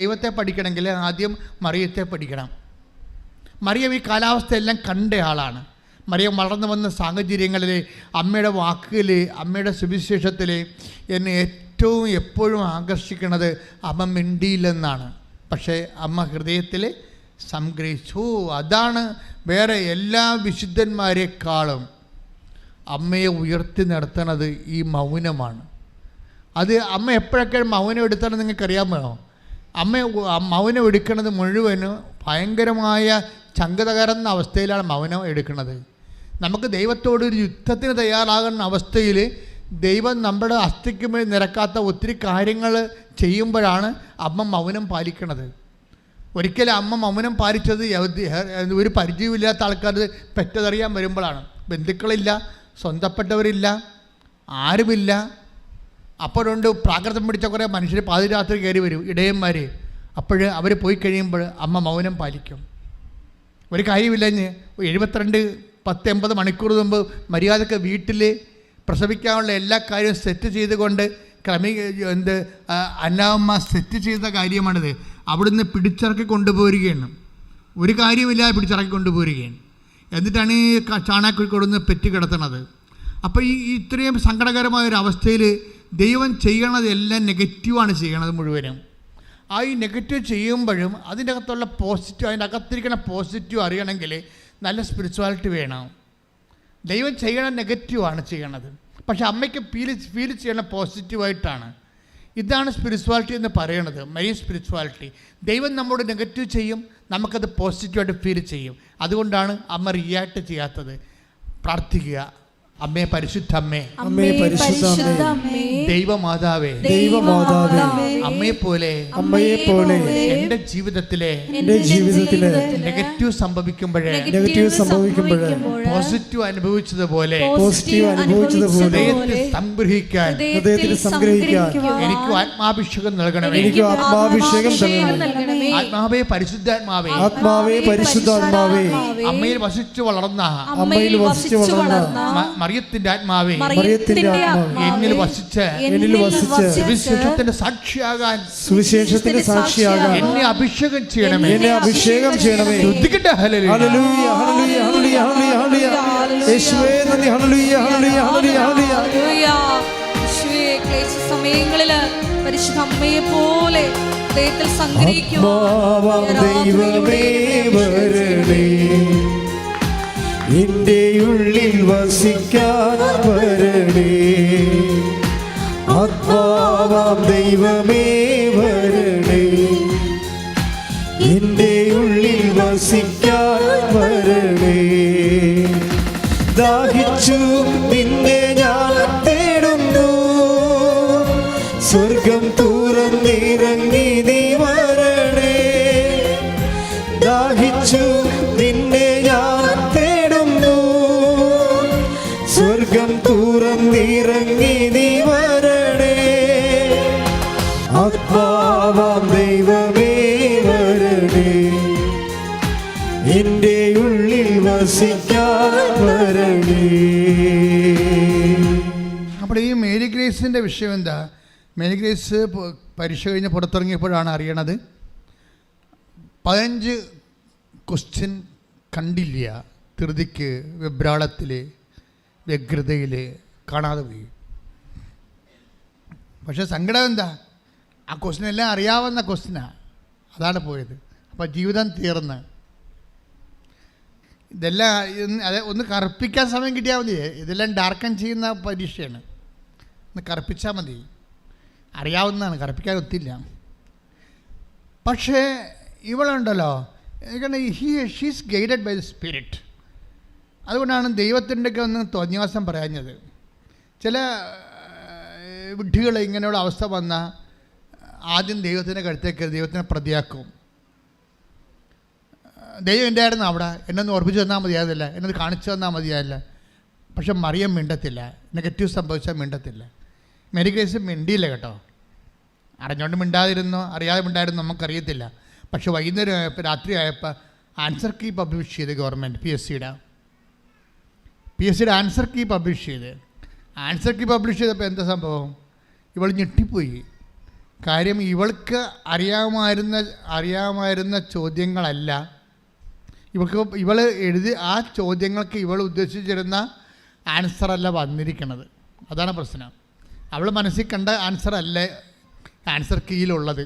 ദൈവത്തെ പഠിക്കണമെങ്കിൽ ആദ്യം മറിയത്തെ പഠിക്കണം. മറിയം ഈ കാലാവസ്ഥയെല്ലാം കണ്ട ആളാണ്. മറിയം വളർന്നു വന്ന സാഹചര്യങ്ങളിൽ, അമ്മയുടെ വാക്കുകൾ, അമ്മയുടെ സുവിശേഷത്തിൽ എന്നെ ഏറ്റവും എപ്പോഴും ആകർഷിക്കുന്നത് അമ്മ മിണ്ടിയില്ലെന്നാണ്. പക്ഷേ അമ്മ ഹൃദയത്തിൽ സംഗ്രഹിച്ചു. അതാണ് വേറെ എല്ലാ വിശുദ്ധന്മാരെക്കാളും അമ്മയെ ഉയർത്തി നിർത്തുന്നത് ഈ മൗനമാണ്. അത് അമ്മ എപ്പോഴൊക്കെ മൗനം എടുത്തണം നിങ്ങൾക്കറിയാമോ? അമ്മ മൗനം എടുക്കുന്നത് മുഴുവനും ഭയങ്കരമായ ചങ്കതകരുന്ന അവസ്ഥയിലാണ് മൗനം എടുക്കുന്നത്. നമുക്ക് ദൈവത്തോടൊരു യുദ്ധത്തിന് തയ്യാറാകുന്ന അവസ്ഥയിൽ ദൈവം നമ്മുടെ അസ്ഥിക്ക് നിരക്കാത്ത ഒത്തിരി കാര്യങ്ങൾ ചെയ്യുമ്പോഴാണ് അമ്മ മൗനം പാലിക്കുന്നത്. ഒരിക്കലും അമ്മ മൗനം പാലിച്ചത് ഒരു പരിചയമില്ലാത്ത ആൾക്കാർ പെറ്റതറിയാൻ വരുമ്പോഴാണ്. ബന്ധുക്കളില്ല, സ്വന്തപ്പെട്ടവരില്ല, ആരുമില്ല. അപ്പോഴുണ്ട് പ്രാകൃതം പിടിച്ച കുറേ മനുഷ്യർ പാതിരാത്രി കയറി വരും, ഇടയന്മാർ. അപ്പോൾ അവർ പോയി കഴിയുമ്പോൾ അമ്മ മൗനം പാലിക്കും. ഒരു കാര്യമില്ലഞ്ഞ് 72-80 മണിക്കൂർ മുമ്പ് മര്യാദക്ക് വീട്ടിൽ പ്രസവിക്കാനുള്ള എല്ലാ കാര്യവും സെറ്റ് ചെയ്തുകൊണ്ട് അന്നാമ്മ സെറ്റ് ചെയ്ത കാര്യമാണിത്. അവിടുന്ന് പിടിച്ചിറക്കി കൊണ്ടുപോരുകയാണ്. ഒരു കാര്യമില്ലാതെ പിടിച്ചിറക്കി കൊണ്ടുപോരുകയാണ്. എന്നിട്ടാണ് ഈ ചാണാക്കുഴി കൊടുന്ന് പെറ്റ് കിടത്തണത്. അപ്പോൾ ഈ ഇത്രയും സങ്കടകരമായൊരവസ്ഥയിൽ ദൈവം ചെയ്യണത് എല്ലാം നെഗറ്റീവാണ് ചെയ്യണത് മുഴുവനും. ആ ഈ നെഗറ്റീവ് ചെയ്യുമ്പോഴും അതിൻ്റെ അകത്തുള്ള പോസിറ്റീവ്, അതിൻ്റെ അകത്തിരിക്കുന്ന പോസിറ്റീവ് അറിയണമെങ്കിൽ നല്ല സ്പിരിച്വാലിറ്റി വേണം. ദൈവം ചെയ്യണ നെഗറ്റീവാണ് ചെയ്യണത്, പക്ഷെ അമ്മയ്ക്ക് ഫീൽ ചെയ്യണ പോസിറ്റീവായിട്ടാണ്. ഇതാണ് സ്പിരിച്വാലിറ്റി എന്ന് പറയണത്, മരിയ സ്പിരിച്വാലിറ്റി. ദൈവം നമ്മോട് നെഗറ്റീവ് ചെയ്യും, നമുക്കത് പോസിറ്റീവായിട്ട് ഫീൽ ചെയ്യും. അതുകൊണ്ടാണ് അമ്മ റിയാക്ട് ചെയ്യാത്തത്. പ്രാർത്ഥിക്കുക. അമ്മേ, പരിശുദ്ധ അമ്മേ, ദൈവമാതാവേ, അമ്മയെ പോലെ എന്റെ ജീവിതത്തിലെ നെഗറ്റീവ് സംഭവിക്കുമ്പോഴേ പോസിറ്റീവ് അനുഭവിച്ചതുപോലെ ഹൃദയത്തിൽ സംഗ്രഹിക്കാൻ എനിക്ക് ആത്മാഭിഷേകം നൽകണമേ. ആത്മാവേ, പരിശുദ്ധാത്മാവേ, അമ്മയിൽ വസിച്ചു വളർന്ന മറിയത്തിന്റെ ആത്മാവേ, എന്നിൽ വസിച്ച് സുവിശേഷത്തിന്റെ സാക്ഷിയാകാൻ എന്നെ അഭിഷേകം ചെയ്യണമേ. ശ്രദ്ധിക്കട്ടെ. ഹല്ലേലൂയ, ഹല്ലേലൂയ, ഹല്ലേലൂയ, ഹല്ലേലൂയ. യേശുവേ നന്ദി. ഹല്ലേലൂയ, ഹല്ലേലൂയ, ഹല്ലേലൂയ, ഹല്ലേലൂയ. യേശുവേ, ക്ലേശ സമയങ്ങളില് പരിശുദ്ധ അമ്മയെ പോലെ ഹൃദയത്തിൽ സംഗ്രഹിക്കുവാൻ ദൈവമേ വരണേ, എന്റെ ഉള്ളിൽ വസിക്കാൻ വരണേ. ആത്മാവാം ദൈവമേ വരണേ, എന്റെ ഉള്ളിൽ വസിക്കാൻ വരണേ. ദാഹിച്ചു നിന്നെ ഞാൻ തേടുന്നു, സ്വർഗം തുറന്നിറങ്ങി നീ വരണേ. ദാഹിച്ചു നിന്നെ ഞാൻ തേടുന്നു, സ്വർഗം തുറന്നിറങ്ങി നീ വരണേ. ആത്മാവാം ദൈവമേ വരണേ, എന്റെ ഉള്ളിൽ വസിക്കാൻ വരണേ. അപ്പോൾ ഈ മേരി ഗ്രേസിൻ്റെ വിഷയം എന്താ? മേരി ഗ്രേസ് പരീക്ഷ കഴിഞ്ഞ് പുറത്തിറങ്ങിയപ്പോഴാണ് അറിയണത് 15 ക്വസ്റ്റ്യൻ കണ്ടില്ല. ധൃതിക്ക്, വെബ്രാളത്തിൽ, വ്യഗ്രതയിൽ കാണാതെ പോയി. പക്ഷെ സങ്കടം എന്താ? ആ ക്വസ്റ്റ്യൻ എല്ലാം അറിയാവുന്ന ക്വസ്റ്റ്യനാണ്, അതാണ് പോയത്. അപ്പോൾ ജീവിതം തീർന്ന്. ഇതെല്ലാം അത് ഒന്ന് കറുപ്പിക്കാൻ സമയം കിട്ടിയാൽ മതി. ഇതെല്ലാം ഡാർക്കൻ ചെയ്യുന്ന പരീക്ഷയാണ്. ഒന്ന് കറുപ്പിച്ചാൽ മതി. അറിയാവുന്നതാണ്, കറുപ്പിക്കാൻ ഒത്തില്ല. പക്ഷേ ഇവളുണ്ടല്ലോ, she's guided by the spirit. അതുകൊണ്ടാണ് ദൈവത്തിൻ്റെ ഒക്കെ ഒന്ന് തോന്നിവാസം പറയാഞ്ഞത്. ചില വിഡ്ഢികൾ ഇങ്ങനെയുള്ള അവസ്ഥ വന്നാൽ ആദ്യം ദൈവത്തിൻ്റെ കഴുത്തേക്ക് ദൈവത്തിനെ പ്രതിയാക്കും. ദൈവം എൻ്റെ ആയിരുന്നു അവിടെ, എന്നെ ഒന്ന് ഓർപ്പിച്ച് തന്നാൽ മതിയാതില്ല, എന്നത് കാണിച്ചു തന്നാൽ മതിയായില്ല. പക്ഷെ മറിയം മിണ്ടത്തില്ല. നെഗറ്റീവ് സംഭവിച്ചാൽ മിണ്ടത്തില്ല. മേരി ഗ്രേസ് മിണ്ടിയില്ല കേട്ടോ. അറിഞ്ഞുകൊണ്ട് മിണ്ടാതിരുന്നോ അറിയാതെ മിണ്ടായിരുന്നു നമുക്കറിയത്തില്ല. പക്ഷെ വൈകുന്നേരം ആയപ്പോൾ, രാത്രി ആയപ്പോൾ ആൻസർ കീ പബ്ലിഷ് ചെയ്ത് ഗവൺമെൻറ് പി എസ് സിയുടെ ആൻസർ കീ പബ്ലിഷ് ചെയ്ത്. ആൻസർ കീ പബ്ലിഷ് ചെയ്തപ്പോൾ എന്താ സംഭവം? ഇവൾ ഞെട്ടിപ്പോയി. കാര്യം ഇവൾക്ക് അറിയാമായിരുന്ന ചോദ്യങ്ങളല്ല, ഇവൾ എഴുതി ആ ചോദ്യങ്ങൾക്ക് ഇവൾ ഉദ്ദേശിച്ചിരുന്ന ആൻസറല്ല വന്നിരിക്കുന്നത്. അതാണ് പ്രശ്നം. അവൾ മനസ്സിൽ കണ്ട ആൻസറല്ല ആൻസർ കീയിലുള്ളത്.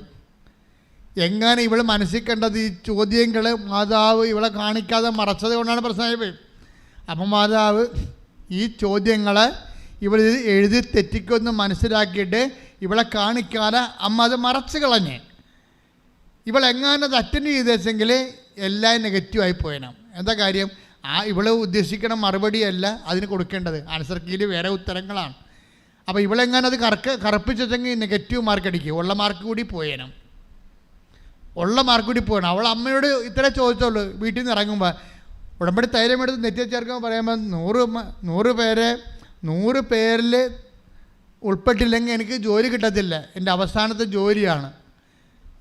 എങ്ങനെ ഇവൾ മനസ്സിൽ കണ്ടത് ഈ ചോദ്യങ്ങൾ മാതാവ് ഇവളെ കാണിക്കാതെ മറച്ചത് കൊണ്ടാണ് പ്രശ്നമായി. അപ്പം മാതാവ് ഈ ചോദ്യങ്ങളെ ഇവൾ എഴുതി തെറ്റിക്കുമെന്ന് മനസ്സിലാക്കിയിട്ട് ഇവളെ കാണിക്കാതെ അമ്മ അത് മറച്ചു കളഞ്ഞ്. ഇവളെങ്ങാനും അത് അറ്റൻഡ് ചെയ്തെങ്കിൽ എല്ലാം നെഗറ്റീവായി പോയണം. എന്താ കാര്യം? ഇവൾ ഉദ്ദേശിക്കണ മറുപടിയല്ല അതിന് കൊടുക്കേണ്ടത്, ആൻസർ കീയിൽ വേറെ ഉത്തരങ്ങളാണ്. അപ്പോൾ ഇവളെങ്ങാനും അത് കറപ്പിച്ചെങ്കിൽ നെഗറ്റീവ് മാർക്ക് അടിക്കും, ഉള്ള മാർക്ക് കൂടി പോയണം. അവൾ അമ്മയോട് ഇത്ര ചോദിച്ചുള്ളൂ. വീട്ടിൽ നിന്ന് ഇറങ്ങുമ്പോൾ ഉടമ്പടി തൈലമെടുത്ത് നെറ്റിയെ ചേർക്കുമ്പോൾ പറയുമ്പോൾ 100 പേരിൽ ഉൾപ്പെട്ടില്ലെങ്കിൽ എനിക്ക് ജോലി കിട്ടത്തില്ല, എൻ്റെ അവസാനത്തെ ജോലിയാണ്.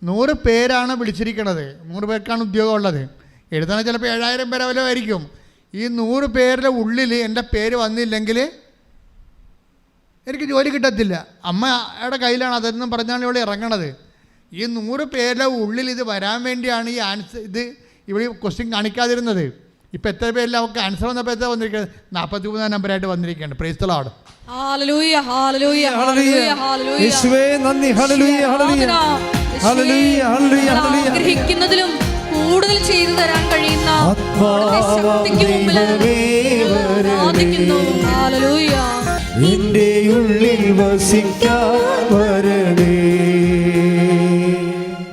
100 പേരാണ് വിളിച്ചിരിക്കണത്, 100 പേർക്കാണ് ഉദ്യോഗം ഉള്ളത്. എഴുതണ ചിലപ്പോൾ 7000 പേരെ വല്ല ആയിരിക്കും. ഈ 100 പേരുടെ ഉള്ളിൽ എൻ്റെ പേര് വന്നില്ലെങ്കിൽ എനിക്ക് ജോലി കിട്ടത്തില്ല. അമ്മയുടെ കയ്യിലാണ് അതെന്നും പറഞ്ഞാണ് ഇവിടെ ഇറങ്ങണത്. ഈ 100 പേരുടെ ഉള്ളിൽ ഇത് വരാൻ വേണ്ടിയാണ് ഈ ആൻസർ ഇവിടെ ക്വസ്റ്റ്യൻ കാണിക്കാതിരുന്നത്. ഇപ്പം എത്ര പേരിൽ അവർക്ക് ആൻസർ വന്നപ്പോൾ എത്ര വന്നിരിക്കുന്നത്? 43 നമ്പറായിട്ട് വന്നിരിക്കുകയാണ്. Praise the Lord. ഹല്ലേലൂയ, ഹല്ലേലൂയ, ഹല്ലേലൂയ, ഹല്ലേലൂയ. യേശുവേ നന്ദി. ഹല്ലേലൂയ, ഹല്ലേലൂയ, ഹല്ലേലൂയ, ഹല്ലേലൂയ, ഹല്ലേലൂയ. ആഗ്രഹിക്കുന്നതിലും കൂടുതൽ ചെയ്തു തരാൻ കഴിയുന്ന ശക്തിക്ക് മുമ്പിൽ ആരാധിക്കുന്നു. ഹല്ലേലൂയ. നിന്റെ ഉള്ളിൽ വസിക്കാൻ വരണേ.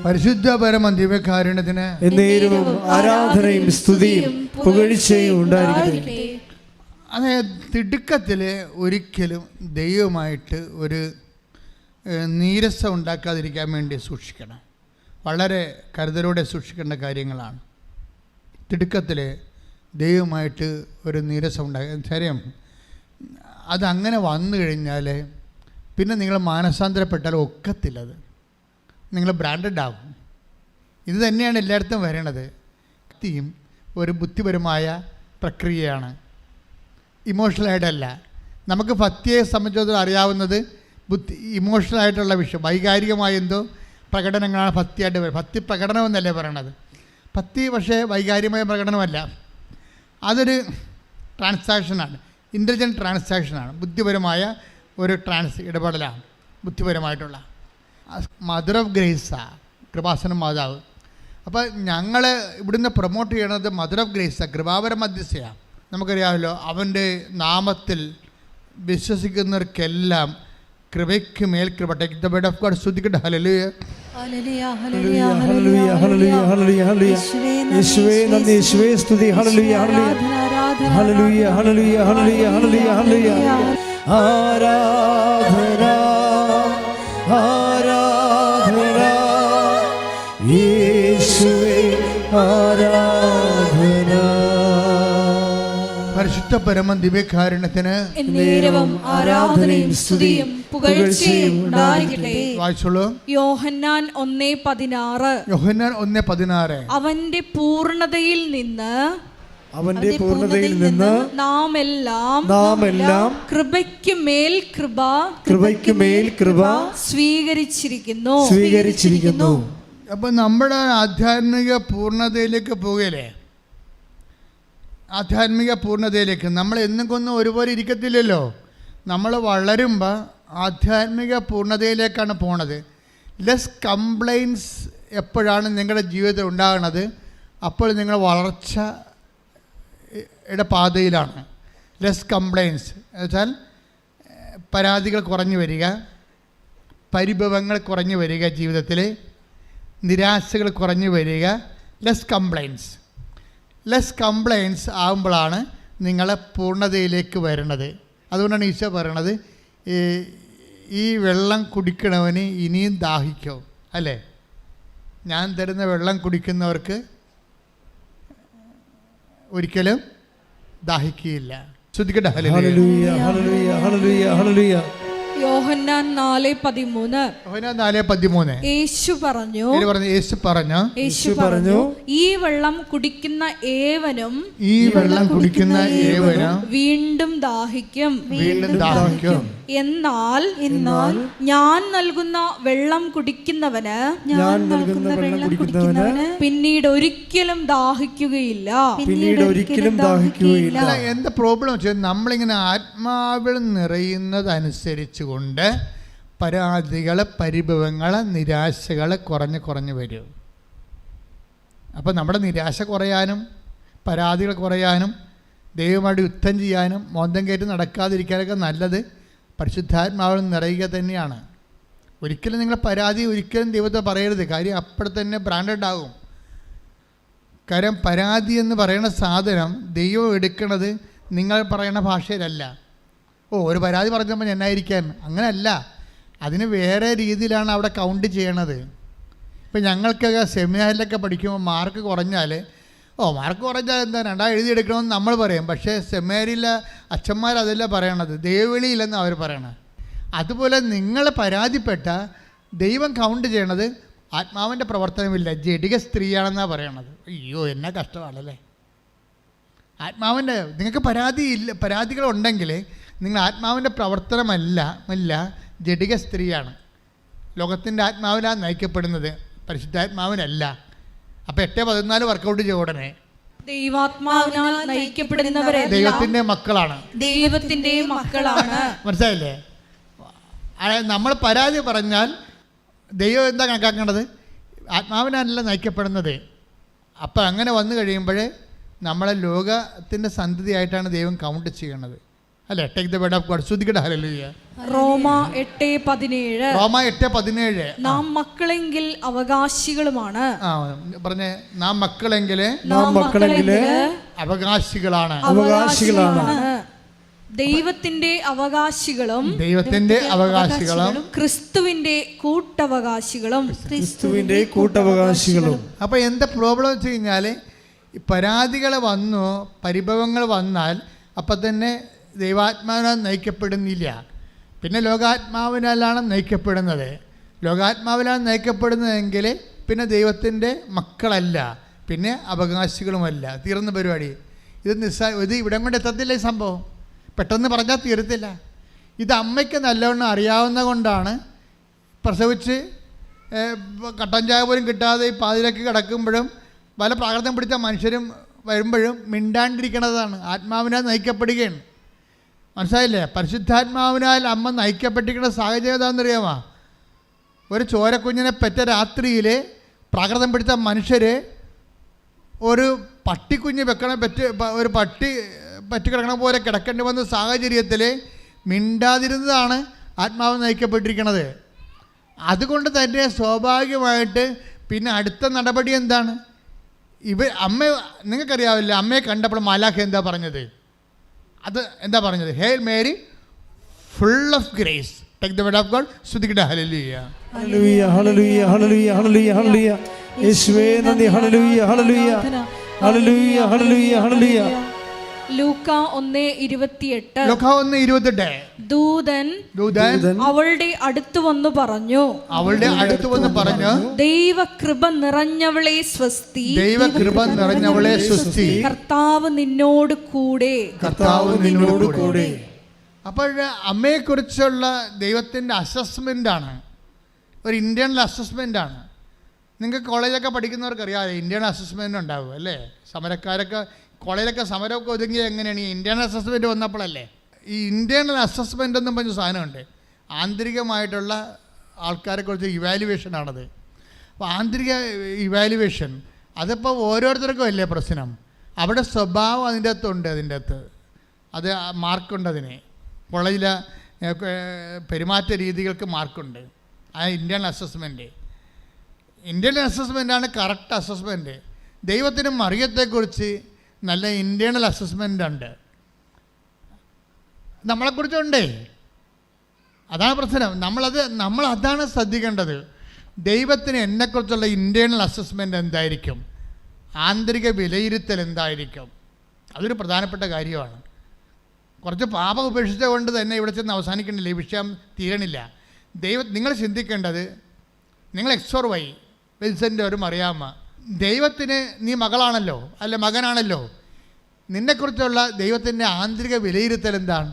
പരിശുദ്ധ പരമ ദിവ്യകാരുണ്യത്തിന് എന്നേരവും ആരാധനയും സ്തുതിയും പുകഴ്ചയും ഉണ്ടായിരിക്കട്ടെ. അതായത് തിടുക്കത്തിൽ ഒരിക്കലും ദൈവമായിട്ട് ഒരു നീരസം ഉണ്ടാക്കാതിരിക്കാൻ വേണ്ടി സൂക്ഷിക്കണം. വളരെ കരുതലോടെ സൂക്ഷിക്കേണ്ട കാര്യങ്ങളാണ്. തിടുക്കത്തിൽ ദൈവമായിട്ട് ഒരു നീരസം ഉണ്ടാക്കുക. ശരിയും അതങ്ങനെ വന്നു കഴിഞ്ഞാൽ പിന്നെ നിങ്ങൾ മാനസാന്തരപ്പെട്ടാൽ ഒക്കത്തില്ലത്, നിങ്ങൾ ബ്രാൻഡഡ് ആകും. ഇത് തന്നെയാണ് എല്ലായിടത്തും വരണത്. ഭക്തിയും ഒരു ബുദ്ധിപരമായ പ്രക്രിയയാണ്, ഇമോഷണലായിട്ടല്ല. നമുക്ക് ഭക്തിയെ സംബന്ധിച്ചിടത്തോളം അറിയാവുന്നത് ഇമോഷണലായിട്ടുള്ള വിഷയം, വൈകാരികമായ എന്തോ പ്രകടനങ്ങളാണ് ഭക്തിയായിട്ട് വരും. ഭക്തി പ്രകടനമെന്നല്ലേ പറയണത്. ഭക്തി പക്ഷേ വൈകാരികമായ പ്രകടനമല്ല, അതൊരു ട്രാൻസാക്ഷനാണ്, ഇൻ്റലിജൻറ്റ് ട്രാൻസാക്ഷനാണ്, ബുദ്ധിപരമായ ഒരു ഇടപെടലാണ് ബുദ്ധിപരമായിട്ടുള്ള. മദർ ഓഫ് ഗ്രേസാണ് കൃപാസനം മാതാവ്. അപ്പോൾ ഞങ്ങൾ ഇവിടുന്ന് പ്രൊമോട്ട് ചെയ്യണത് മദർ ഓഫ് ഗ്രേസാണ്, കൃപാപര മധ്യസ്ഥയാണ്. നമുക്കറിയാമല്ലോ, അവൻ്റെ നാമത്തിൽ വിശ്വസിക്കുന്നവർക്കെല്ലാം കൃപയ്ക്ക് മേൽ കൃപ. Take the word of God. സ്തുതിക്കട്ടെ. ഹല്ലേലൂയ, ഹല്ലേലൂയ, ഹല്ലേലൂയ, ഹല്ലേലൂയ, ഹല്ലേലൂയ, ഹല്ലേലൂയ, ഹല്ലേലൂയ. യേശുവേ നന്ദി, യേശുവേ സ്തുതി. ഹല്ലേലൂയ, ഹല്ലേലൂയ, ഹല്ലേലൂയ, ഹല്ലേലൂയ, ഹല്ലേലൂയ, ഹല്ലേലൂയ, ഹല്ലേലൂയ. ആരാധന, ആരാധന യേശുവേ, ആരാധന. പരിശുദ്ധ പരമ ദിവ്യകാരുണ്യത്തിന് എന്നേരവും ആരാധനയും സ്തുതിയും പുകഴ്ചയും ഉണ്ടായിരിക്കട്ടെ. വായിച്ചോളൂ. യോഹന്നാൻ 1:16. യോഹന്നാൻ 1:16. അവന്റെ പൂർണ്ണതയിൽ നിന്ന് നാം എല്ലാം കൃപയ്ക്ക് മേൽ കൃപ സ്വീകരിച്ചിരിക്കുന്നു. അപ്പം നമ്മുടെ ആധ്യാത്മിക പൂർണ്ണതയിലേക്ക് പോകലേ, ആധ്യാത്മിക പൂർണ്ണതയിലേക്ക് നമ്മൾ എന്നും കൊന്നും ഒരുപോലെ ഇരിക്കത്തില്ലല്ലോ. നമ്മൾ വളരുമ്പോൾ ആധ്യാത്മിക പൂർണ്ണതയിലേക്കാണ് പോണത്. ലെസ് കംപ്ലൈൻസ് എപ്പോഴാണ് നിങ്ങളുടെ ജീവിതത്തിൽ ഉണ്ടാകുന്നത്, അപ്പോൾ നിങ്ങൾ വളർച്ചയുടെ പാതയിലാണ്. ലെസ് കംപ്ലൈൻസ് എന്നുവെച്ചാൽ പരാതികൾ കുറഞ്ഞു വരിക, പരിഭവങ്ങൾ കുറഞ്ഞു വരിക, ജീവിതത്തിൽ നിരാശകൾ കുറഞ്ഞു വരിക. ലെസ് കംപ്ലൈൻസ് ആകുമ്പോഴാണ് നിങ്ങൾ പൂർണ്ണതയിലേക്ക് വരുന്നത്. അതുകൊണ്ടാണ് ഈശോ പറയണത്, ഈ വെള്ളം കുടിക്കണവന് ഇനിയും ദാഹിക്കും, അല്ലേ? ഞാൻ തരുന്ന വെള്ളം കുടിക്കുന്നവർക്ക് ഒരിക്കലും ദാഹിക്കുകയില്ല. ശ്രദ്ധിക്കട്ടെ. ഹല്ലേലൂയ, ഹല്ലേലൂയ, ഹല്ലേലൂയ, ഹല്ലേലൂയ. യോഹന്നാൻ 4:13. യേശു പറഞ്ഞു ഈ വെള്ളം കുടിക്കുന്ന ഏവനും വീണ്ടും ദാഹിക്കും. എന്നാൽ ഞാൻ നൽകുന്ന വെള്ളം കുടിക്കുന്നവന് പിന്നീട് ഒരിക്കലും ദാഹിക്കുകയില്ല. അല്ല, എന്താ പ്രോബ്ലം വെച്ചാൽ നമ്മളിങ്ങനെ ആത്മാവിൽ നിറയുന്നതനുസരിച്ച് കൊണ്ട് പരാതികൾ, പരിഭവങ്ങൾ, നിരാശകൾ കുറഞ്ഞ് വരും. അപ്പോൾ നമ്മുടെ നിരാശ കുറയാനും പരാതികൾ കുറയാനും ദൈവമായിട്ട് യുദ്ധം ചെയ്യാനും മോന്തം കയറ്റി നടക്കാതിരിക്കാനൊക്കെ നല്ലത് പരിശുദ്ധാത്മാവിൽ നിറയുക തന്നെയാണ്. ഒരിക്കലും നിങ്ങൾ പരാതി ഒരിക്കലും ദൈവത്തെ പറയരുത്. കാര്യം അപ്പോൾ തന്നെ ബ്രാൻഡഡ് ആകും. കാര്യം പരാതി എന്ന് പറയുന്ന സാധനം ദൈവം എടുക്കുന്നത് നിങ്ങൾ പറയുന്ന ഭാഷയിലല്ല. ഒരു പരാതി പറഞ്ഞപ്പോൾ എന്നായിരിക്കാൻ, അങ്ങനെയല്ല. അതിന് വേറെ രീതിയിലാണ് അവിടെ കൗണ്ട് ചെയ്യണത്. ഇപ്പം ഞങ്ങൾക്കൊക്കെ സെമിനാറിലൊക്കെ പഠിക്കുമ്പോൾ മാർക്ക് കുറഞ്ഞാൽ മാർക്ക് കുറഞ്ഞാൽ എന്താ 2 എഴുതിയെടുക്കണമെന്ന് നമ്മൾ പറയും. പക്ഷേ സെമിനാറിലെ അച്ഛന്മാരതല്ല പറയണത്, ദൈവവിളിയില്ലെന്ന് അവർ പറയണത്. അതുപോലെ നിങ്ങൾ പരാതിപ്പെട്ട ദൈവം കൗണ്ട് ചെയ്യണത് ആത്മാവിൻ്റെ പ്രവർത്തനമില്ല, ജഡിക സ്ത്രീയാണെന്നാണ് പറയണത്. അയ്യോ, എന്നാ കഷ്ടമാണല്ലേ. ആത്മാവിൻ്റെ നിങ്ങൾക്ക് പരാതികളുണ്ടെങ്കിൽ നിങ്ങൾ ആത്മാവിൻ്റെ പ്രവർത്തനമല്ല, ജഡിക സ്ത്രീയാണ്. ലോകത്തിൻ്റെ ആത്മാവിലാണ് നയിക്കപ്പെടുന്നത്, പരിശുദ്ധാത്മാവിനല്ല. അപ്പോൾ 8:14 വർക്കൗട്ട് ചെയ്യ ഉടനെ ദൈവാത്മാവിനാൽ നയിക്കപ്പെടുന്നവരെ ദൈവത്തിൻ്റെ മക്കളാണ്, ദൈവത്തിൻ്റെ മക്കളാണ്. മനസ്സിലായില്ലേ? നമ്മൾ പരാതി പറഞ്ഞാൽ ദൈവം എന്താ കണക്കാക്കേണ്ടത്? ആത്മാവിനല്ല നയിക്കപ്പെടുന്നത്. അപ്പം അങ്ങനെ വന്നു കഴിയുമ്പോൾ നമ്മളെ ലോകത്തിൻ്റെ സന്തതിയായിട്ടാണ് ദൈവം കൗണ്ട് ചെയ്യണത്. അല്ലേ? Take the word of God. ശ്രദ്ധിക്കട്ടെ. ഹല്ലേലൂയ. റോമ 8:17 നാം മക്കളെങ്കിൽ അവകാശികളുമാണ്. പറഞ്ഞേ, നാം മക്കളെങ്കിൽ അവകാശികളാണ്. ദൈവത്തിന്റെ അവകാശികളും ക്രിസ്തുവിന്റെ കൂട്ടവകാശികളും. അപ്പോൾ എന്താ പ്രോബ്ലം വെച്ച് കഴിഞ്ഞാൽ പരാതികൾ വന്നു, പരിഭവങ്ങൾ വന്നാൽ അപ്പം തന്നെ ദൈവാത്മാവിനാൽ നയിക്കപ്പെടുന്നില്ല. പിന്നെ ലോകാത്മാവിനാലാണ് നയിക്കപ്പെടുന്നത്. ലോകാത്മാവിനാൽ നയിക്കപ്പെടുന്നതെങ്കിൽ പിന്നെ ദൈവത്തിൻ്റെ മക്കളല്ല, പിന്നെ അവകാശികളുമല്ല. തീർന്ന പരിപാടി. ഇത് ഇവിടം കൊണ്ട് എത്തത്തില്ല. ഈ സംഭവം പെട്ടെന്ന് പറഞ്ഞാൽ തീരത്തില്ല. ഇത് അമ്മയ്ക്ക് നല്ലവണ്ണം അറിയാവുന്ന കൊണ്ടാണ് പ്രസവിച്ച് കട്ടൻ ചായ പോലും കിട്ടാതെ ഈ പാതിരക്ക് കിടക്കുമ്പോഴും പല പ്രാകൃതം പിടിച്ച മനുഷ്യരും വരുമ്പോഴും മിണ്ടാണ്ടിരിക്കണതാണ്. ആത്മാവിനാൽ നയിക്കപ്പെടുകയാണ്. മനസ്സിലായില്ലേ? പരിശുദ്ധാത്മാവിനാൽ അമ്മ നയിക്കപ്പെട്ടിരിക്കുന്ന സാഹചര്യം എന്താണെന്നറിയാമോ? ഒരു ചോരക്കുഞ്ഞിനെ പെറ്റ രാത്രിയിൽ പ്രാകൃതം പിടിച്ച മനുഷ്യർ ഒരു പട്ടിക്കുഞ്ഞ് ഒരു പട്ടി പറ്റിക്കിടക്കണ പോലെ കിടക്കേണ്ടി വന്ന സാഹചര്യത്തിൽ മിണ്ടാതിരുന്നതാണ് ആത്മാവ് നയിക്കപ്പെട്ടിരിക്കുന്നത്. അതുകൊണ്ട് തന്നെ സ്വാഭാവികമായിട്ട് പിന്നെ അടുത്ത നടപടി എന്താണ്? അമ്മ നിങ്ങൾക്കറിയാവില്ല, അമ്മയെ കണ്ടപ്പോൾ മാലാഖ എന്താ പറഞ്ഞത്? അത് എന്താ പറഞ്ഞത്? Hail Mary full of grace, take the word of God. സ്തുതിക്കട്ടെ. ഹല്ലേലൂയ. ഹല്ലേലൂയ, ഹല്ലേലൂയ, ഹല്ലേലൂയ, ഹല്ലേലൂയ, ഹല്ലേലൂയ. യേശുവേ നന്ദി. ഹല്ലേലൂയ, ഹല്ലേലൂയ, ഹല്ലേലൂയ, ഹല്ലേലൂയ, ഹല്ലേലൂയ. ലൂക്ക 1:28 ദൂതൻ അവളുടെ അടുത്ത് വന്നു പറഞ്ഞു, ദൈവകൃപ നിറഞ്ഞവളെ സ്വസ്തി, കർത്താവ് നിന്നോട് കൂടെ. അപ്പോൾ അമ്മയെക്കുറിച്ചുള്ള ദൈവത്തിൻ്റെ അസസ്മെൻ്റാണ്, ഒരു ഇൻറ്റേർണൽ അസസ്മെൻ്റാണ്. നിങ്ങൾക്ക് കോളേജൊക്കെ പഠിക്കുന്നവർക്ക് അറിയാതെ ഇൻറ്റേർണൽ അസസ്മെൻ്റ് ഉണ്ടാവും അല്ലേ? സമരക്കാരൊക്കെ കോളേജിലൊക്കെ സമരമൊക്കെ ഒതുങ്ങി എങ്ങനെയാണ്? ഈ ഇൻറ്റേർണൽ അസസ്മെൻറ്റ് വന്നപ്പോഴല്ലേ. ഈ ഇൻറ്റേർണൽ അസസ്മെൻ്റ് എന്നും പറഞ്ഞ സാധനമുണ്ട്. ആന്തരികമായിട്ടുള്ള ആൾക്കാരെക്കുറിച്ച് ഇവാലുവേഷനാണത്. അപ്പോൾ ആന്തരിക ഇവാലുവേഷൻ അതിപ്പോൾ ഓരോരുത്തർക്കും അല്ലേ പ്രശ്നം. അവിടെ സ്വഭാവം അതിൻ്റെ അകത്തുണ്ട്, അത് മാർക്കുണ്ട്. അതിന് കോളേജിലെ പെരുമാറ്റ രീതികൾക്ക് മാർക്കുണ്ട്. ആ ഇൻറ്റേർണൽ അസസ്മെൻ്റാണ് കറക്റ്റ് അസസ്മെൻറ്റ്. ദൈവത്തിന് മറിയത്തെക്കുറിച്ച് നല്ല ഇൻറ്റേർണൽ അസസ്മെൻ്റ് ഉണ്ട്, നമ്മളെക്കുറിച്ചുണ്ടേ. അതാണ് പ്രശ്നം. നമ്മളതാണ് ശ്രദ്ധിക്കേണ്ടത്. ദൈവത്തിന് എന്നെക്കുറിച്ചുള്ള ഇൻറ്റേർണൽ അസസ്മെൻ്റ് എന്തായിരിക്കും, ആന്തരിക വിലയിരുത്തൽ എന്തായിരിക്കും, അതൊരു പ്രധാനപ്പെട്ട കാര്യമാണ്. കുറച്ച് പാപം ഉപേക്ഷിച്ച കൊണ്ട് തന്നെ ഇവിടെ ചെന്ന് അവസാനിക്കണില്ല, ഈ വിഷയം തീരണില്ല. നിങ്ങൾ ചിന്തിക്കേണ്ടത്, നിങ്ങൾ XY വിൽസൻ്റെ ഒരു മറിയാമ്മ, ദൈവത്തിന് നീ മകളാണല്ലോ, അല്ല മകനാണല്ലോ. നിന്നെക്കുറിച്ചുള്ള ദൈവത്തിൻ്റെ ആന്തരിക വിലയിരുത്തൽ എന്താണ്?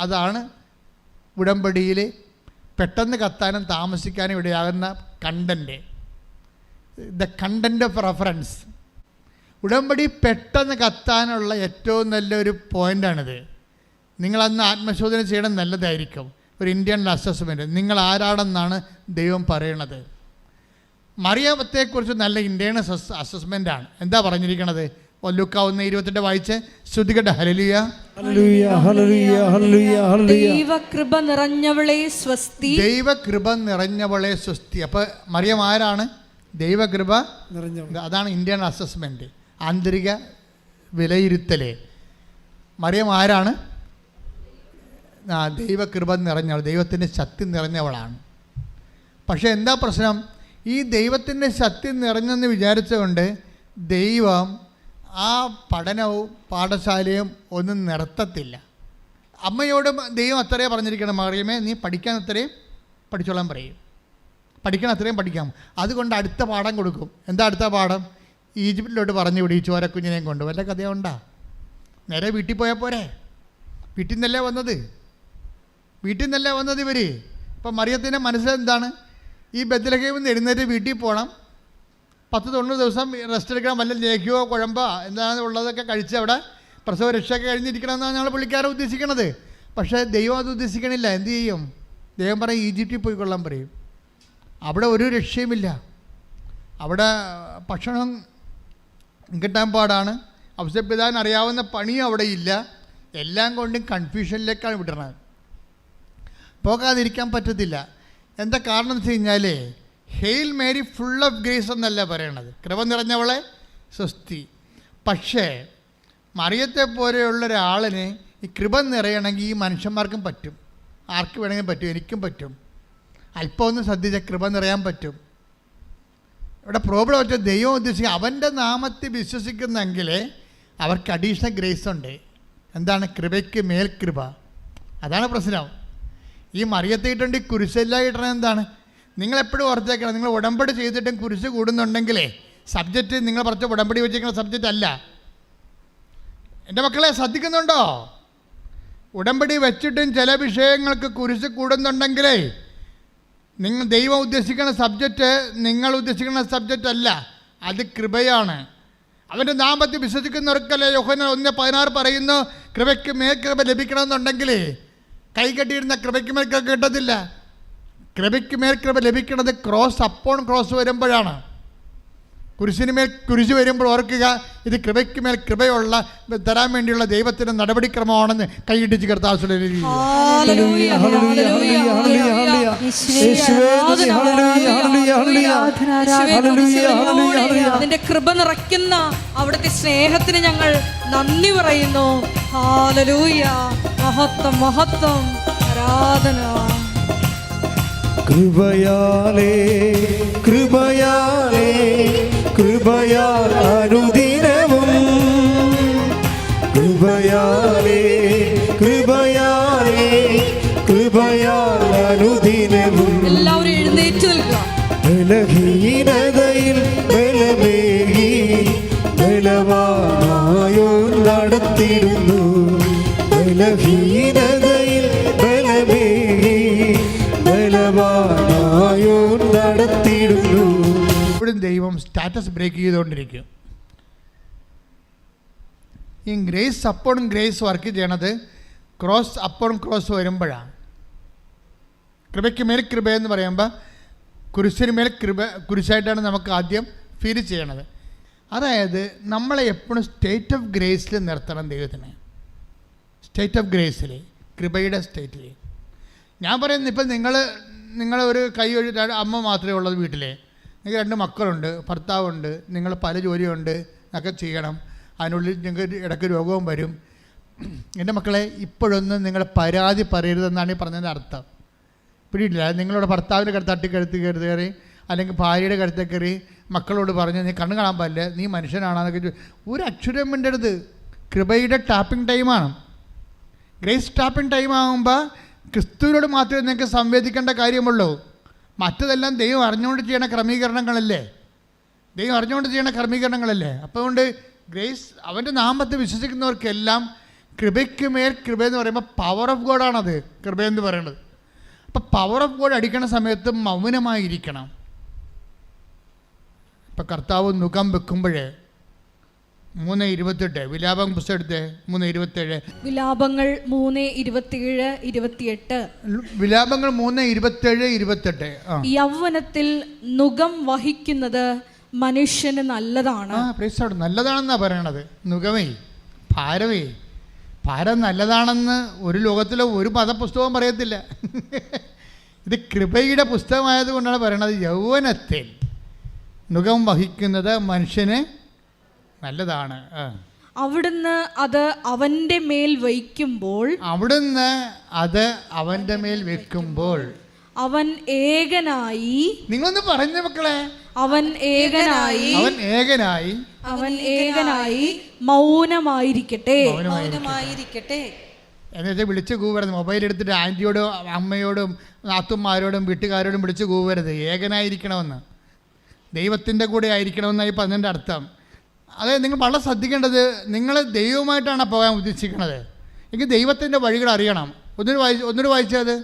അതാണ് ഉടമ്പടിയിൽ പെട്ടെന്ന് കത്താനും താമസിക്കാനും ഇടയാകുന്ന content, the content of reference. ഉടമ്പടി പെട്ടെന്ന് കത്താനുള്ള ഏറ്റവും നല്ലൊരു പോയിൻ്റാണിത്. നിങ്ങളന്ന് ആത്മശോധന ചെയ്യണം, നല്ലതായിരിക്കും. ഒരു ഇൻ്റേണൽ അസസ്മെൻറ്റ്, നിങ്ങൾ ആരാണെന്നാണ് ദൈവം പറയണത്. മറിയത്തെക്കുറിച്ച് നല്ല ഇൻ്റേണൽ അസസ്മെൻ്റാണ്. എന്താ പറഞ്ഞിരിക്കണത്? ലൂക്കാ 1:28 വായിച്ച് ശ്രുതികട്ടെ. ഹല്ലേലൂയ ഹല്ലേലൂയ ഹല്ലേലൂയ ഹല്ലേലൂയ ഹല്ലേലൂയ. ദൈവകൃപ നിറഞ്ഞവളെ സ്വസ്തി. ദൈവകൃപ നിറഞ്ഞവളെ സ്വസ്തി. അപ്പോൾ മറിയം ആരാണ്? ദൈവകൃപ നിറഞ്ഞവൾ. അതാണ് ഇൻ്റേണൽ അസസ്മെൻറ്റ്, ആന്തരിക വിലയിരുത്തൽ. മറിയം ആരാണ്? ദൈവകൃപ നിറഞ്ഞവൾ, ദൈവത്തിൻ്റെ ശക്തി നിറഞ്ഞവളാണ്. പക്ഷേ എന്താ പ്രശ്നം? ഈ ദൈവത്തിൻ്റെ ശക്തി നിറഞ്ഞെന്ന് വിചാരിച്ചുകൊണ്ട് ദൈവം ആ പഠനവും പാഠശാലയും ഒന്നും നിർത്തത്തില്ല. അമ്മയോട് ദൈവം അത്രയും പറഞ്ഞിരിക്കണം, മറിയമേ നീ പഠിക്കാൻ അത്രയും പഠിച്ചോളാൻ പറയും, പഠിക്കണം അത്രയും പഠിക്കാം. അതുകൊണ്ട് അടുത്ത പാഠം കൊടുക്കും. എന്താ അടുത്ത പാഠം? ഈജിപ്തിലോട്ട് പറഞ്ഞു വിടും ഈ ചോരക്കുഞ്ഞിനെയും കൊണ്ട്. വല്ല കഥയുണ്ടാ? നേരെ വീട്ടിൽ പോയാൽ പോരെ? വീട്ടിൽ നിന്നല്ലേ വന്നത് ഇവർ. ഇപ്പം മറിയത്തിൻ്റെ മനസ്സിലെന്താണ്? ഈ ബെത്ലഹേമിൽ നിന്ന് എഴുന്നേറ്റ് വീട്ടിൽ പോകണം, 10-90 ദിവസം റെസ്റ്റ് എടുക്കണം, വല്ല ലേഖ്യമോ കുഴമ്പോ എന്താണ് ഉള്ളതൊക്കെ കഴിച്ച് അവിടെ പ്രസവ രക്ഷയൊക്കെ കഴിഞ്ഞിരിക്കണമെന്നാണ് ഞങ്ങൾ പുള്ളിക്കാരെ ഉദ്ദേശിക്കണത്. പക്ഷേ ദൈവം അത് ഉദ്ദേശിക്കണില്ല. എന്ത് ചെയ്യും? ദൈവം പറയും ഈജിപ്തിൽ പോയിക്കൊള്ളാൻ പറയും. അവിടെ ഒരു രക്ഷയുമില്ല. അവിടെ ഭക്ഷണം കിട്ടാൻ പാടാണ്, അവസരപ്പിതാൻ അറിയാവുന്ന പണിയും അവിടെ ഇല്ല. എല്ലാം കൊണ്ടും കൺഫ്യൂഷനിലേക്കാണ് വിടണത്. പോകാതിരിക്കാൻ പറ്റത്തില്ല. എന്താ കാരണം എന്ന് വെച്ച് കഴിഞ്ഞാൽ hail Mary full of grace എന്നല്ല പറയണത്, കൃപ നിറഞ്ഞവളെ സ്വസ്തി. പക്ഷേ മറിയത്തെ പോലെയുള്ള ഒരാളിന് ഈ കൃപ നിറയണമെങ്കിൽ ഈ മനുഷ്യന്മാർക്കും പറ്റും, ആർക്ക് വേണമെങ്കിലും പറ്റും, എനിക്കും പറ്റും. അല്പം ഒന്ന് ശ്രദ്ധിച്ചാൽ കൃപ നിറയാൻ പറ്റും. ഇവിടെ പ്രോബ്ലം വെച്ചാൽ ദൈവം ഉദ്ദേശിക്കുക അവൻ്റെ നാമത്തിൽ വിശ്വസിക്കുന്നെങ്കിൽ അവർക്ക് അഡീഷണൽ ഗ്രേസ് ഉണ്ട്. എന്താണ്? കൃപയ്ക്ക് മേൽ കൃപ. അതാണ് പ്രശ്നം. ഈ മറിയത്തെ ഇട്ടുണ്ട്, കുരിശെല്ലാം ഇടണം. എന്താണ്? നിങ്ങളെപ്പോഴും ഓർത്തേക്കണം, നിങ്ങൾ ഉടമ്പടി ചെയ്തിട്ടും കുരിശ് കൂടുന്നുണ്ടെങ്കിലേ സബ്ജക്റ്റ് നിങ്ങൾ പറഞ്ഞ ഉടമ്പടി വെച്ചിരിക്കുന്ന സബ്ജക്റ്റ് അല്ല. എൻ്റെ മക്കളെ ശ്രദ്ധിക്കുന്നുണ്ടോ? ഉടമ്പടി വെച്ചിട്ടും ചില വിഷയങ്ങൾക്ക് കുരിശ് കൂടുന്നുണ്ടെങ്കിലേ നിങ്ങൾ ദൈവം ഉദ്ദേശിക്കുന്ന സബ്ജക്റ്റ് നിങ്ങൾ ഉദ്ദേശിക്കുന്ന സബ്ജക്റ്റ് അല്ല, അത് കൃപയാണ്. അവൻ്റെ നാമത്തിൽ വിശ്വസിക്കുന്നവർക്കല്ലേ യോഹന്നാൻ 1:16 പറയുന്നു, കൃപയ്ക്ക് മേൽ കൃപ ലഭിക്കണമെന്നുണ്ടെങ്കിൽ കൈകെട്ടിയിരുന്ന കൃപയ്ക്ക് മേൽ കൃപ കിട്ടത്തില്ല. കൃപയ്ക്ക് മേൽ കൃപ ലഭിക്കുന്നത് ക്രോസ് അപ്പോൺ ക്രോസ് വരുമ്പോഴാണ്. കുരിശിന് മേൽ കുരിശ് വരുമ്പോൾ ഓർക്കുക, ഇത് കൃപയ്ക്ക് മേൽ കൃപയുള്ള തരാൻ വേണ്ടിയുള്ള ദൈവത്തിൻ്റെ നടപടിക്രമമാണെന്ന് കൈയിടിച്ച് കർത്താവ്. അതിന്റെ കൃപ നിറയ്ക്കുന്ന അവിടുത്തെ സ്നേഹത്തിന് ഞങ്ങൾ നന്ദി പറയുന്നു. ഹല്ലേലൂയ. മഹത്വം മഹത്വം ആരാധന. കൃപയാലേ കൃപയാലേ കൃപയാൽ അനുദിനവും, കൃപയാലേ കൃപയാലേ കൃപയാൽ അനുദിനവും. എല്ലാവരും എഴുന്നേറ്റ് നിൽക്കുക. ബലഹീനതയിൽ ബലമേകി ബലവാനായോ നടത്തിടുന്നു, ബലഹീനതയിൽ ബലമേകി ബലവാനായോ നടത്തിടുന്നു. എപ്പോഴും ദൈവം സ്റ്റാറ്റസ് ബ്രേക്ക് ചെയ്തുകൊണ്ടിരിക്കും. ഈ ഗ്രേസ് അപ്പോൺ ഗ്രേസ് വർക്ക് ചെയ്യണത് ക്രോസ് അപ്പോൺ ക്രോസ് വരുമ്പോഴാണ്. കൃപയ്ക്ക് മേൽ കൃപ എന്ന് പറയുമ്പോൾ കുരിശിന് മേൽ കൃപ, കുരിശായിട്ടാണ് നമുക്ക് ആദ്യം ഫീൽ ചെയ്യണത്. അതായത് നമ്മളെ എപ്പോഴും സ്റ്റേറ്റ് ഓഫ് ഗ്രേസിൽ നിർത്തണം ദൈവത്തിന്. സ്റ്റേറ്റ് ഓഫ് ഗ്രേസിൽ, കൃപയുടെ സ്റ്റേറ്റിൽ. ഞാൻ പറയുന്നത്, ഇപ്പം നിങ്ങൾ ഒരു കൈ അമ്മ മാത്രമേ ഉള്ളത് വീട്ടിൽ, നിങ്ങൾക്ക് 2 മക്കളുണ്ട്, ഭർത്താവുണ്ട്, നിങ്ങൾ പല ജോലിയുണ്ട്, ഒക്കെ ചെയ്യണം. അതിനുള്ളിൽ നിങ്ങൾക്ക് ഇടയ്ക്ക് രോഗവും വരും. എൻ്റെ മക്കളെ, ഇപ്പോഴൊന്നും നിങ്ങൾ പരാതി പറയരുതെന്നാണ് ഈ പറഞ്ഞതിൻ്റെ അർത്ഥം. പിടിയില്ല. നിങ്ങളുടെ ഭർത്താവിൻ്റെ കഴുത്ത് കയറി അല്ലെങ്കിൽ ഭാര്യയുടെ കഴുത്തെ കയറി മക്കളോട് പറഞ്ഞ് നീ കണ്ണ് കാണാൻ പാടില്ല, നീ മനുഷ്യനാണെന്നൊക്കെ ഒരു അക്ഷരം വേണ്ടത്. കൃപയുടെ ടാപ്പിംഗ് ടൈമാണ്. ഗ്രേസ് ടാപ്പിംഗ് ടൈം ആകുമ്പോൾ ക്രിസ്തുവിനോട് മാത്രമേ നിങ്ങൾക്ക് സംവേദിക്കേണ്ട കാര്യമുള്ളൂ. മറ്റതെല്ലാം ദൈവം അറിഞ്ഞുകൊണ്ട് ചെയ്യണ ക്രമീകരണങ്ങളല്ലേ. അപ്പോൾ അതുകൊണ്ട് ഗ്രേസ്, അവൻ്റെ നാമത്തെ വിശ്വസിക്കുന്നവർക്കെല്ലാം കൃപയ്ക്ക് മേൽ കൃപ എന്ന് പറയുമ്പോൾ പവർ ഓഫ് ഗോഡാണത് കൃപയെന്ന് പറയുന്നത്. ഇപ്പം പവർ ഓഫ് ഗോഡ് അടിക്കണ സമയത്ത് മൗനമായിരിക്കണം. ഇപ്പം കർത്താവ് നുകം വെക്കുമ്പോൾ 3:28 വിലാപം പുസ്തകത്തെ 3:27 വിലാപങ്ങൾ 3:27, 28. വിലാപങ്ങൾ 3:27, 28. യൗവനത്തിൽ നുകം വഹിക്കുന്നത് മനുഷ്യന് നല്ലതാണ്. നല്ലതാണെന്നാ പറയണത്. നുകമേ, ഭാരം നല്ലതാണെന്ന് ഒരു ലോകത്തിലെ ഒരു മതപുസ്തകവും പറയത്തില്ല. ഇത് കൃപയുടെ പുസ്തകമായതുകൊണ്ടാണ് പറയണത്. യൗവനത്തിൽ നുകം വഹിക്കുന്നത് മനുഷ്യന് നല്ലതാണ്. അവിടുന്ന് അത് അവന്റെ മേൽ വയ്ക്കുമ്പോൾ അവൻ ഏകനായി. നിങ്ങളൊന്ന് പറഞ്ഞ മക്കളെ, അവൻ ഏകനായി മൗനമായിരിക്കട്ടെ. എന്നുവെച്ചാൽ വിളിച്ചു കൂവരുത്. മൊബൈൽ എടുത്തിട്ട് ആൻറ്റിയോടും അമ്മയോടും നാത്തുമാരോടും വീട്ടുകാരോടും വിളിച്ചു കൂവരുത്. ഏകനായിരിക്കണമെന്ന്, ദൈവത്തിൻ്റെ കൂടെ ആയിരിക്കണമെന്നായി പറഞ്ഞതിൻ്റെ അർത്ഥം. അതായത് നിങ്ങൾ വളരെ ശ്രദ്ധിക്കേണ്ടത്, നിങ്ങൾ ദൈവമായിട്ടാണ് പോകാൻ ഉദ്ദേശിക്കുന്നത് എങ്കിൽ ദൈവത്തിൻ്റെ വഴികൾ അറിയണം. ഒന്നൊരു വായിച്ചത്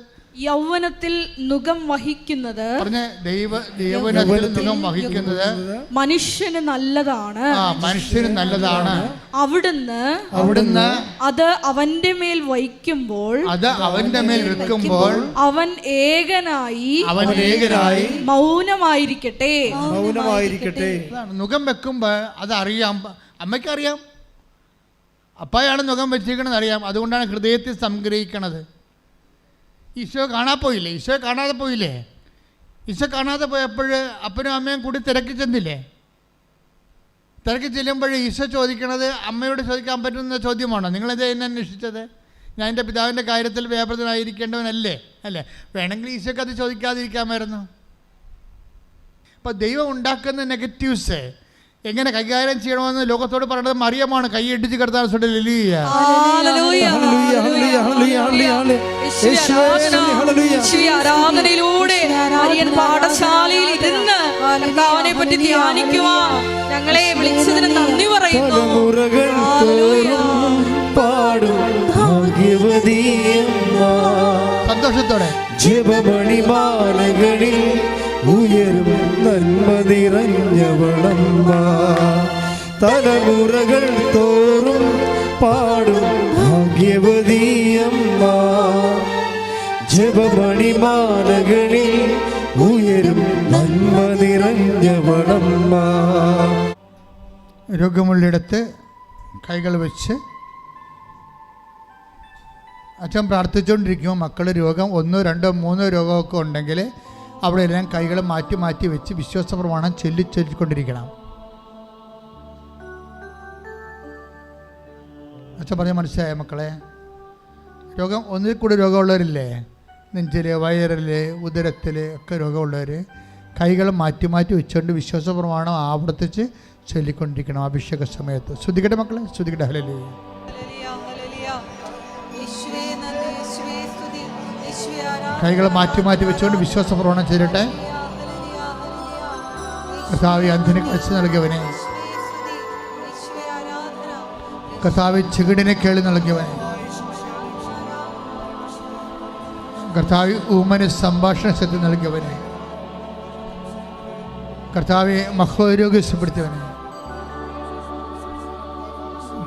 യൗവനത്തിൽ നുകം വഹിക്കുന്നത് മനുഷ്യന് നല്ലതാണ്. അവിടുന്ന് അത് അവന്റെ മേൽ വയ്ക്കുമ്പോൾ അവൻ ഏകനായി മൗനമായിരിക്കട്ടെ. നുകം വെക്കുമ്പോൾ അതറിയാം. അമ്മയ്ക്കറിയാം, അപ്പായാണ് നുകം വെച്ചിരിക്കണമെന്ന് അറിയാം. അതുകൊണ്ടാണ് ഹൃദയത്തിൽ സംഗ്രഹിക്കണത്. ഈശോ കാണാതെ പോയില്ലേ? ഈശോ കാണാതെ പോയപ്പോൾ അപ്പനും അമ്മയും കൂടി തിരക്കി ചെന്നില്ലേ? തിരക്കി ചെല്ലുമ്പോൾ ഈശോ ചോദിക്കണത് അമ്മയോട് ചോദിക്കാൻ പറ്റുന്ന ചോദ്യമാണോ? നിങ്ങളെന്താ എന്നെ അന്വേഷിച്ചത്? ഞാൻ എൻ്റെ പിതാവിൻ്റെ കാര്യത്തിൽ വ്യാപൃതനായിരിക്കേണ്ടവനല്ലേ? അല്ലേ? വേണമെങ്കിൽ ഈശോക്ക് അത് ചോദിക്കാതിരിക്കാമായിരുന്നു. അപ്പോൾ ദൈവം ഉണ്ടാക്കുന്ന നെഗറ്റീവ്സ് എങ്ങനെ കൈകാര്യം ചെയ്യണമെന്ന് ലോകത്തോട് പറയുന്നത് മറിയമാണ്. കൈയടിച്ച് കിടത്താൻ ആരാധനയിലൂടെ പാഠശാലയിൽ ഇരുന്ന് കർത്താവിനെ പറ്റി ധ്യാനിക്കുവാൻ ഞങ്ങളെ വിളിച്ചതിന് നന്ദി പറയുന്നു. സന്തോഷത്തോടെ ജപമണിമാലകളിൽ ഉയരും നന്മ നിറഞ്ഞവളമ്മ, തലമുറകൾ തോറും പാടും ഭാഗ്യവതിയമ്മ. ജപമണിമാലകളിൽ ഉയരും നന്മ നിറഞ്ഞവളമ്മ. രോഗമുള്ളിടത്ത് കൈകൾ വെച്ച് അച്ഛൻ പ്രാർത്ഥിച്ചുകൊണ്ടിരിക്കുമ്പോൾ മക്കൾ രോഗം 1, 2, 3 രോഗമൊക്കെ ഉണ്ടെങ്കിൽ അവിടെ എല്ലാം കൈകൾ മാറ്റി മാറ്റി വെച്ച് വിശ്വാസ പ്രമാണം ചൊല്ലിക്കൊണ്ടിരിക്കണം. അച്ഛൻ പറഞ്ഞ മനസ്സിലായ മക്കളെ? രോഗം ഒന്നിൽ കൂടി രോഗമുള്ളവരില്ലേ? നെഞ്ചിൽ, വയറിൽ, ഉദരത്തിൽ ഒക്കെ രോഗമുള്ളവർ കൈകൾ മാറ്റി മാറ്റി വെച്ചുകൊണ്ട് വിശ്വാസ പ്രമാണം ആവർത്തിച്ച് ചൊല്ലിക്കൊണ്ടിരിക്കണം അഭിഷേക സമയത്ത്. ശ്രദ്ധിക്കട്ടെ മക്കളെ, ശ്രദ്ധിക്കട്ടെ. ഹല്ലേലൂയ. കൈകൾ മാറ്റി മാറ്റി വെച്ചുകൊണ്ട് വിശ്വാസ പ്രമാണം ചെയ്തിട്ടെ. കർത്താവേ, അന്ധന് കാഴ്ച നൽകിയവനെ, കർത്താവേ, ചെകിടിനെ കേൾവി നൽകിയവനെ, കർത്താവേ, ഊമന് സംഭാഷണ ശക്തി നൽകിയവനെ, കർത്താവെ മഹോരോഗ്യപ്പെടുത്തിയവനെ,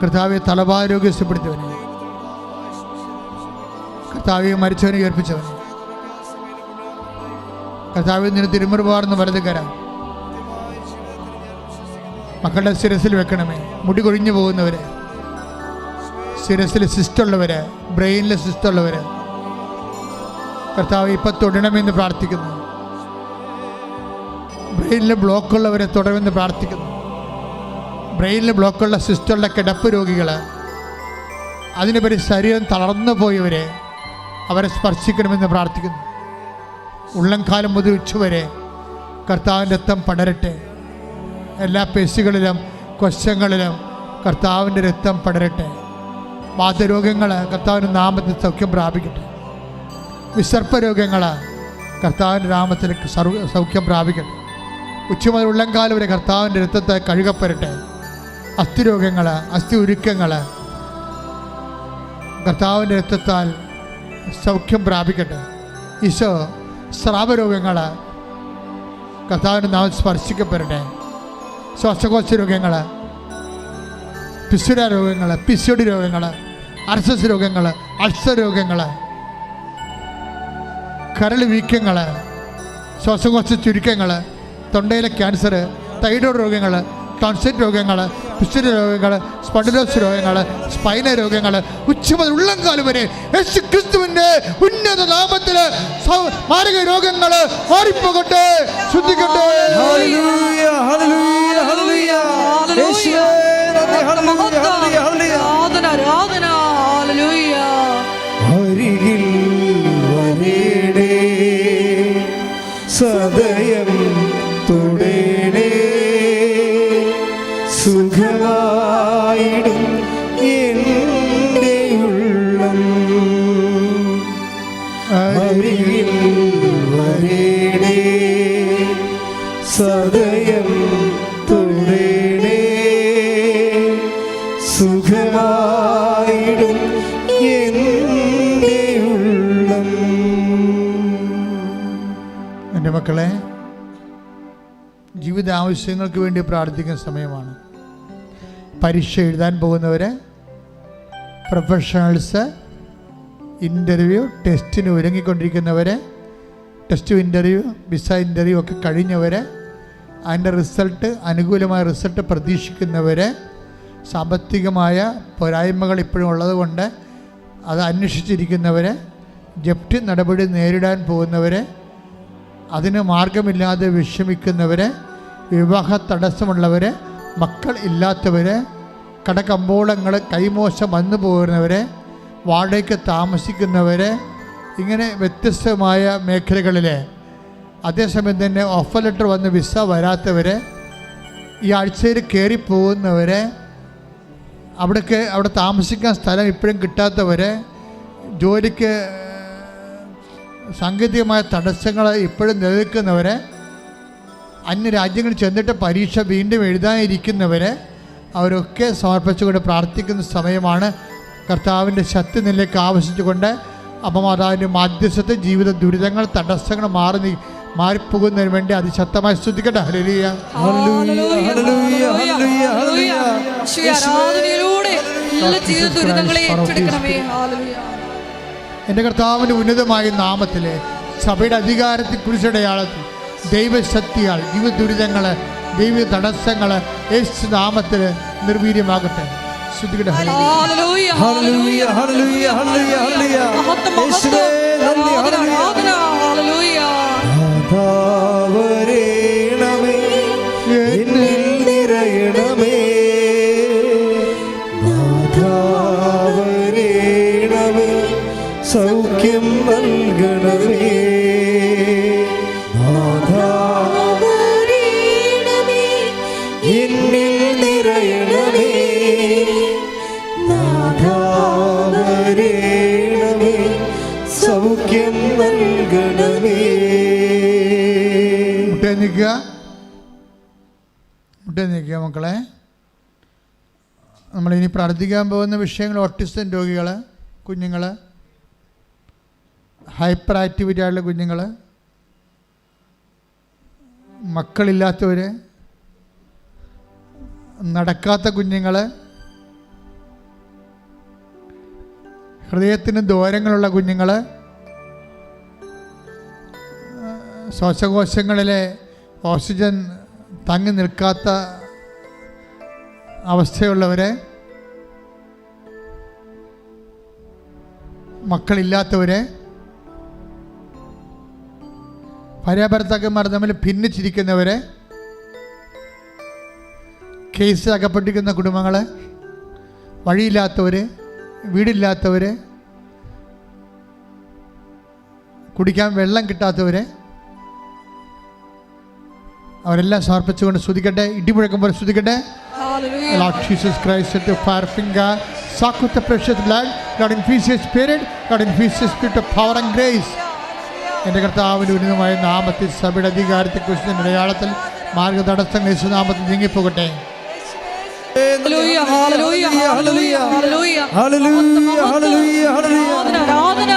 കർത്താവെ തലഭാരോഗ്യപ്പെടുത്തിയവനെ, കർത്താവെ മരിച്ചവനെ ഉയർപ്പിച്ചവനെ, കർത്താവിൽ നിന്ന് തിരുമുറുപാർന്ന് വലത് കരം മക്കളുടെ ശിരസിൽ വെക്കണമേ. മുടി കൊഴിഞ്ഞു പോകുന്നവര്, ശിരസിൽ സിസ്റ്റുള്ളവര്, ബ്രെയിനിൽ സിസ്റ്റുള്ളവര് കർത്താവ് ഇപ്പം തൊടണമെന്ന് പ്രാർത്ഥിക്കുന്നു. ബ്രെയിനിൽ ബ്ലോക്കുള്ളവരെ തൊടണമെന്ന് പ്രാർത്ഥിക്കുന്നു. ബ്രെയിനിൽ ബ്ലോക്കുള്ള സിസ്റ്റുള്ള കിടപ്പ് രോഗികൾ, അതിനുപരി ശരീരം തളർന്നു പോയവരെ അവരെ സ്പർശിക്കണമെന്ന് പ്രാർത്ഥിക്കുന്നു. ഉള്ളംകാലം മുതൽ ഉച്ചവരെ കർത്താവിൻ്റെ രക്തം പടരട്ടെ. എല്ലാ പേശികളിലും കൊശങ്ങളിലും കർത്താവിൻ്റെ രക്തം പടരട്ടെ. വാതരോഗങ്ങൾ കർത്താവിൻ്റെ നാമത്തിൽ സൗഖ്യം പ്രാപിക്കട്ടെ. വിസർപ്പരോഗങ്ങൾ കർത്താവിൻ്റെ നാമത്തിൽ സൗഖ്യം പ്രാപിക്കട്ടെ. ഉച്ച മുതൽ ഉള്ളംകാലം വരെ കർത്താവിൻ്റെ രക്തത്തെ കഴുകപ്പെടട്ടെ. അസ്ഥിരോഗങ്ങൾ, അസ്ഥി ഉരുക്കങ്ങൾ കർത്താവിൻ്റെ രക്തത്താൽ സൗഖ്യം പ്രാപിക്കട്ടെ. ഈശോ സ്രാവരോഗങ്ങൾ കർത്താവിൻ്റെ നാമം സ്പർശിക്കപ്പെടട്ടെ. ശ്വാസകോശ രോഗങ്ങൾ, പിസുര രോഗങ്ങൾ, പിസിയോടി രോഗങ്ങൾ, അർസസ് രോഗങ്ങൾ, അൾസർ രോഗങ്ങൾ, കരൾ വീക്കങ്ങൾ, ശ്വാസകോശ ചുരുക്കങ്ങൾ, തൊണ്ടയിലെ ക്യാൻസർ, തൈറോയ്ഡ് രോഗങ്ങൾ, ടോൺസിൽ രോഗങ്ങൾ, പിസ്റ്റുല രോഗങ്ങൾ, സ്പോണ്ടിലോസിസ് രോഗങ്ങൾ, സ്പൈന രോഗങ്ങൾ, ഉച്ച മുതൽ ഉള്ളംകാലം വരെ യേശു ക്രിസ്തുവിന്റെ ഉന്നത നാമത്തിൽ മാരക രോഗങ്ങൾ മാറിപ്പോകട്ടെ, ശുദ്ധിക്കട്ടെ. ഹല്ലേലൂയ, ഹല്ലേലൂയ, ഹല്ലേലൂയ. യേശുവേ നന്ദി, ഹല്ലേലൂയ, ഹല്ലേലൂയ. ആരാധന, ആരാധന, ഹല്ലേലൂയ. അരികിൽ വരേണേ, സദയം തുടേണേ, സുഖമായിടും എൻ്റെ ഉള്ളം. അരികിൽ വരേണേ, സദയം തുടേണേ, സുഖമായിടും എൻ്റെ ഉള്ളം. എൻ്റെ മക്കളെ, ജീവിത ആവശ്യങ്ങൾക്ക് വേണ്ടി പ്രാർത്ഥിക്കുന്ന സമയമാണ്. പരീക്ഷ എഴുതാൻ പോകുന്നവരെ, പ്രൊഫഷണൽസ്, ഇൻ്റർവ്യൂ, ടെസ്റ്റിന് ഒരുങ്ങിക്കൊണ്ടിരിക്കുന്നവരെ, ടെസ്റ്റ് ഇൻ്റർവ്യൂ, വിസ ഇൻ്റർവ്യൂ ഒക്കെ കഴിഞ്ഞവരെ, അതിൻ്റെ റിസൾട്ട്, അനുകൂലമായ റിസൾട്ട് പ്രതീക്ഷിക്കുന്നവരെ, സാമ്പത്തികമായ പോരായ്മകൾ ഇപ്പോഴും ഉള്ളതുകൊണ്ട് അത് അന്വേഷിച്ചിരിക്കുന്നവരെ, ജപ്തി നടപടി നേരിടാൻ പോകുന്നവരെ, അതിന് മാർഗമില്ലാതെ വിഷമിക്കുന്നവരെ, വിവാഹ തടസ്സമുള്ളവരെ, മക്കൾ ഇല്ലാത്തവരെ, കടകമ്പോളങ്ങൾ കൈമോശം വന്നു പോകുന്നവരെ, വാടകയ്ക്ക് താമസിക്കുന്നവരെ, ഇങ്ങനെ വ്യത്യസ്തമായ മേഖലകളിലെ, അതേസമയം തന്നെ ഓഫർ ലെറ്റർ വന്ന് വിസ വരാത്തവരെ, ഈ ആഴ്ചയിൽ കയറിപ്പോകുന്നവരെ, അവിടെ താമസിക്കാൻ സ്ഥലം ഇപ്പോഴും കിട്ടാത്തവരെ, ജോലിക്ക് സാങ്കേതികമായ തടസ്സങ്ങൾ ഇപ്പോഴും നിലനിൽക്കുന്നവരെ, അന്യരാജ്യങ്ങളിൽ ചെന്നിട്ട് പരീക്ഷ വീണ്ടും എഴുതാനിരിക്കുന്നവരെ, അവരൊക്കെ സമർപ്പിച്ചുകൊണ്ട് പ്രാർത്ഥിക്കുന്ന സമയമാണ്. കർത്താവിൻ്റെ ശക്തി നിലയ്ക്ക് ആവശ്യിച്ചുകൊണ്ട് അമ്മമാതാവിൻ്റെ മാധ്യസ്ഥത്തെ ജീവിത ദുരിതങ്ങൾ, തടസ്സങ്ങൾ മാറിപ്പോകുന്നതിന് വേണ്ടി അതിശക്തമായി സ്തുതിക്കട്ടെ. ഹല്ലേലൂയ, ഹല്ലേലൂയ, ഹല്ലേലൂയ, ഹല്ലേലൂയ, ഹല്ലേലൂയ. ആരാധനയിലൂടെ എല്ലാ ജീവിത ദുരിതങ്ങളെ ഏറ്റെടുക്കണമേ. ഹല്ലേലൂയ. എൻ്റെ കർത്താവിൻ്റെ ഉന്നതമായ നാമത്തിലെ സഭയുടെ അധികാരത്തിൽ കുരിശടയാളത്തിൽ ദൈവശക്തിയാൽ ജീവിത ദുരിതങ്ങൾ, ദൈവ തടസ്സങ്ങൾ യേശു നാമത്തിൽ നിർവീര്യമാകട്ടെ. ഹല്ലേലൂയ, ഹല്ലേലൂയ, ഹല്ലേലൂയ, ഹല്ലേലൂയ, ഹല്ലേലൂയ. യേശുവേ നന്ദി, ഹല്ലേലൂയ. ഹല്ലേലൂയ. നാഥാവരേണമേ, എന്നിൽ നിറയണമേ, നാഥാവരേണമേ, സൗഖ്യം നൽകണമേ, നാഥാവരേണമേ, എന്നിൽ നിറയണമേ, നാഥാവരേണമേ, സൗഖ്യം നൽകണമേ. മുട്ടേ നിൽക്കുക മക്കളെ. നമ്മളിനി പ്രാർത്ഥിക്കാൻ പോകുന്ന വിഷയങ്ങൾ ഓട്ടിസം രോഗികൾ, കുഞ്ഞുങ്ങൾ, ഹൈപ്പർ ആക്ടിവിറ്റി ആയിട്ടുള്ള കുഞ്ഞുങ്ങൾ, മക്കളില്ലാത്തവർ, നടക്കാത്ത കുഞ്ഞുങ്ങൾ, ഹൃദയത്തിന് ദോരങ്ങളുള്ള കുഞ്ഞുങ്ങൾ, ശ്വാസകോശങ്ങളിലെ ഓക്സിജൻ തങ്ങി നിൽക്കാത്ത അവസ്ഥയുള്ളവരെ, മക്കളില്ലാത്തവരെ, ഭാര്യാഭർത്താക്കന്മാർ തമ്മിൽ ഭിന്നിച്ചിരിക്കുന്നവരെ, കേസ് അകപ്പെട്ടിരിക്കുന്ന കുടുംബങ്ങൾ, വഴിയില്ലാത്തവർ, വീടില്ലാത്തവർ, കുടിക്കാൻ വെള്ളം കിട്ടാത്തവർ, അവരെല്ലാം സമർപ്പിച്ചുകൊണ്ട് സ്തുതിക്കട്ടെ. ഇടിമുഴക്കം പോലെ സ്തുതിക്കട്ടെ. Lord Jesus Christ, set your fire finger, soak with the precious blood. Lord, infuse your spirit. Lord, infuse your spirit of power and grace. എൻ്റെ കർത്താവിൻ്റെ ഉന്നതമായ നാമത്തിൽ സഭയുടെ അധികാരത്തെക്കുറിച്ച് അടയാളത്തിൽ മാർഗതടസ്സങ്ങൾ യേശുനാമത്തിൽ നീങ്ങിപ്പോകട്ടെ. ഹല്ലേലൂയ, ഹല്ലേലൂയ, ഹല്ലേലൂയ, ഹല്ലേലൂയ, ഹല്ലേലൂയ, ഹല്ലേലൂയ. ആരാധന,